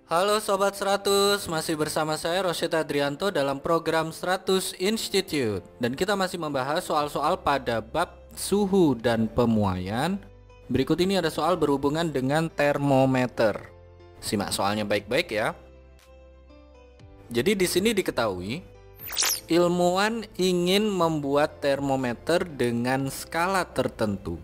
Halo Sobat 100, masih bersama saya Rosyid Adrianto dalam program 100 Institute. Dan kita masih membahas soal-soal pada bab suhu dan pemuaian. Berikut ini ada soal berhubungan dengan termometer. Simak soalnya baik-baik ya. Jadi di sini diketahui, ilmuwan ingin membuat termometer dengan skala tertentu.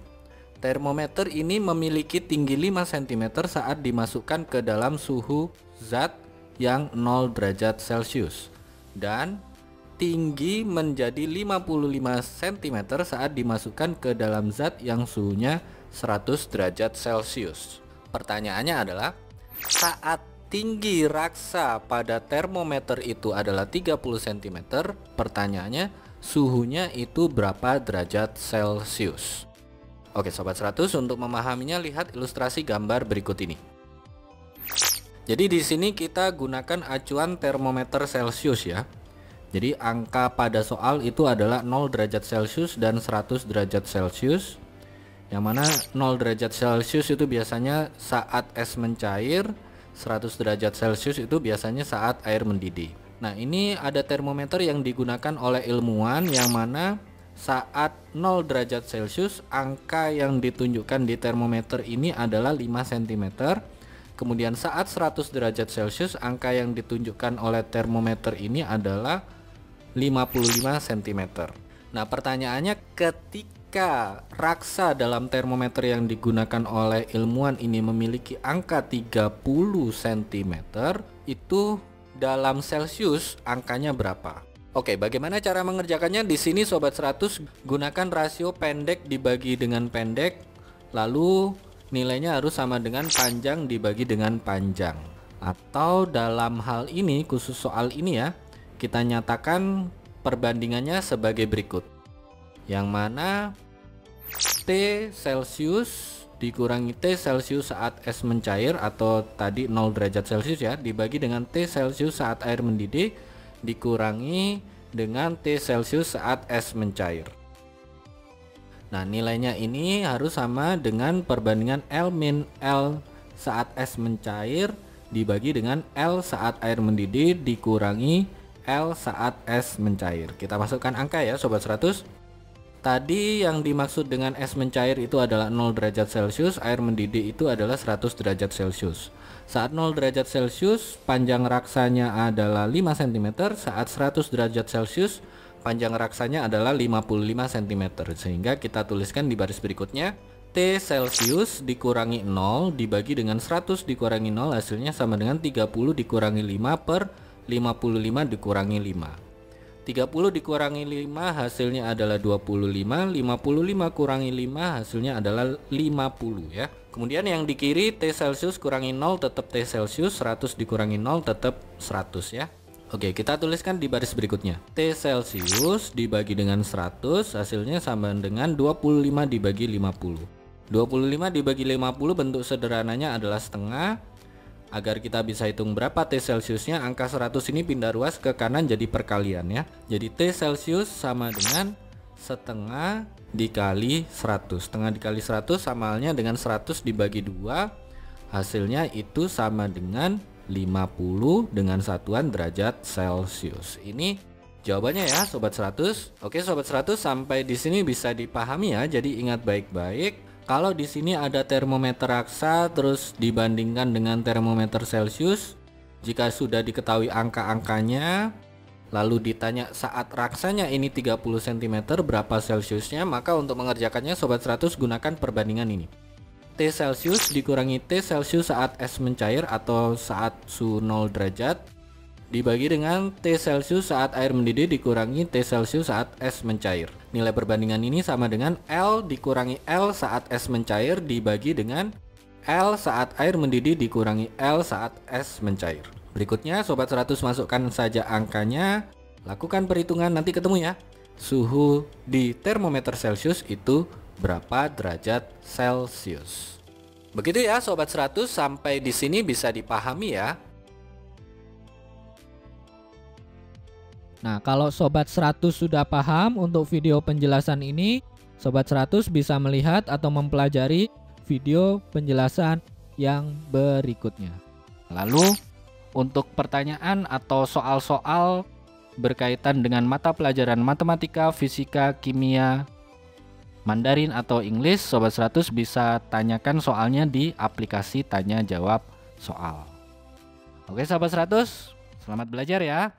Termometer ini memiliki tinggi 5 cm saat dimasukkan ke dalam suhu zat yang 0 derajat Celcius dan tinggi menjadi 55 cm saat dimasukkan ke dalam zat yang suhunya 100 derajat Celcius. Pertanyaannya adalah, saat tinggi raksa pada termometer itu adalah 30 cm, pertanyaannya suhunya itu berapa derajat Celcius? Oke Sobat 100, untuk memahaminya lihat ilustrasi gambar berikut ini. Jadi di sini kita gunakan acuan termometer Celcius ya. Jadi angka pada soal itu adalah 0 derajat Celcius dan 100 derajat Celcius. Yang mana 0 derajat Celcius itu biasanya saat es mencair, 100 derajat Celcius itu biasanya saat air mendidih. Nah, ini ada termometer yang digunakan oleh ilmuwan yang mana saat 0 derajat Celcius, angka yang ditunjukkan di termometer ini adalah 5 cm. Kemudian saat 100 derajat Celcius, angka yang ditunjukkan oleh termometer ini adalah 55 cm. Nah, pertanyaannya, ketika raksa dalam termometer yang digunakan oleh ilmuwan ini memiliki angka 30 cm, itu dalam Celcius angkanya berapa? Oke, bagaimana cara mengerjakannya? Di sini Sobat 100 gunakan rasio pendek dibagi dengan pendek, lalu nilainya harus sama dengan panjang dibagi dengan panjang. Atau dalam hal ini, khusus soal ini ya, kita nyatakan perbandingannya sebagai berikut. Yang mana T Celcius dikurangi T Celcius saat es mencair atau tadi 0 derajat Celcius ya, dibagi dengan T Celcius saat air mendidih dikurangi dengan T Celcius saat es mencair. Nah, nilainya ini harus sama dengan perbandingan L min L saat es mencair dibagi dengan L saat air mendidih dikurangi L saat es mencair. Kita masukkan angka ya Sobat 100. Tadi yang dimaksud dengan es mencair itu adalah 0 derajat Celcius, air mendidih itu adalah 100 derajat Celcius. Saat 0 derajat Celcius, panjang raksanya adalah 5 cm, saat 100 derajat Celcius, panjang raksanya adalah 55 cm. Sehingga kita tuliskan di baris berikutnya, T Celcius dikurangi 0 dibagi dengan 100 dikurangi 0 hasilnya sama dengan 30 dikurangi 5 per 55 dikurangi 5. 30 dikurangi 5 hasilnya adalah 25, 55 kurangi 5 hasilnya adalah 50 ya. Kemudian yang di kiri T Celcius kurangi 0 tetap T Celcius, 100 dikurangi 0 tetap 100 ya. Oke, kita tuliskan di baris berikutnya. T Celcius dibagi dengan 100 hasilnya sama dengan 25 dibagi 50. 25 dibagi 50 bentuk sederhananya adalah setengah. Agar kita bisa hitung berapa T Celciusnya, angka 100 ini pindah ruas ke kanan jadi perkalian ya. Jadi T Celcius sama dengan setengah dikali 100. Setengah dikali 100 sama halnya dengan 100 dibagi 2. Hasilnya itu sama dengan 50 dengan satuan derajat Celcius. Ini jawabannya ya Sobat 100. Oke Sobat 100, sampai di sini bisa dipahami ya. Jadi ingat baik-baik. Kalau di sini ada termometer raksa terus dibandingkan dengan termometer Celcius, jika sudah diketahui angka-angkanya, lalu ditanya saat raksanya ini 30 cm berapa Celciusnya, maka untuk mengerjakannya Sobat 100 gunakan perbandingan ini. T Celcius dikurangi T Celcius saat es mencair atau saat suhu 0 derajat dibagi dengan T Celcius saat air mendidih dikurangi T Celcius saat es mencair. Nilai perbandingan ini sama dengan L dikurangi L saat es mencair dibagi dengan L saat air mendidih dikurangi L saat es mencair. Berikutnya Sobat 100 masukkan saja angkanya, lakukan perhitungan, nanti ketemu ya. Suhu di termometer Celcius itu berapa derajat Celcius. Begitu ya Sobat 100, sampai di sini bisa dipahami ya. Nah, kalau Sobat 100 sudah paham untuk video penjelasan ini, Sobat 100 bisa melihat atau mempelajari video penjelasan yang berikutnya. Lalu Untuk pertanyaan atau soal-soal berkaitan dengan mata pelajaran matematika, fisika, kimia, Mandarin atau English, Sobat 100 bisa tanyakan soalnya di aplikasi tanya jawab soal. Oke Sobat 100, selamat belajar ya.